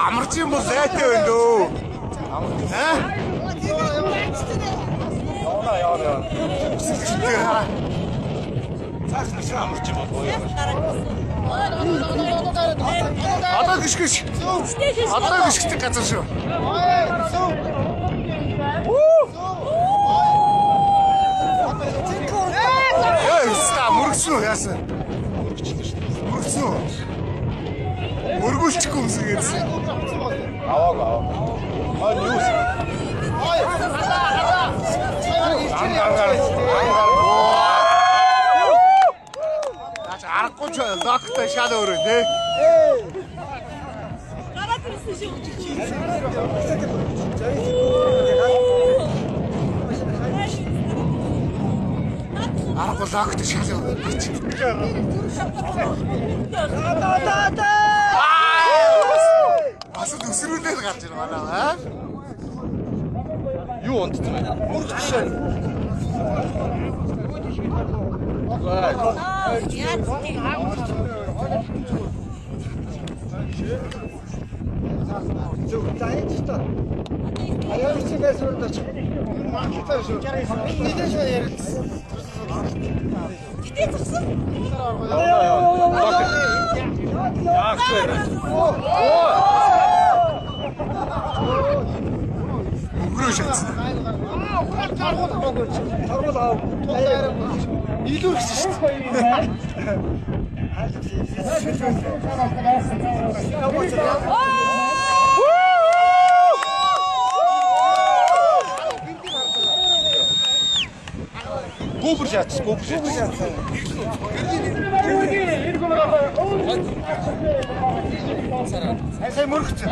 Амарч юм бол зайтай байна дөө. Яваа. Цааш нь амарч юм бол. Одоо гიშгэж. Одоо гიშгдэг газар шүү. Мөргсөн яасан? Мөргсөн. Мөргүүлчихгүй юмсан гэсэн. Аваа. Юу? Аргагүй ч логтой шал өөрөө нэ. Гараад ирсэн шүү. Аргагүй логтой шал өөрөө. Асууд өсрүүлээд гарч ир манаа. Юу онцсон бэ? Мөргөчшээ. Илүү гэсэн шүү дээ. Гүүбэр шатс. Сая мөрөгцөн.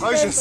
Гойшс.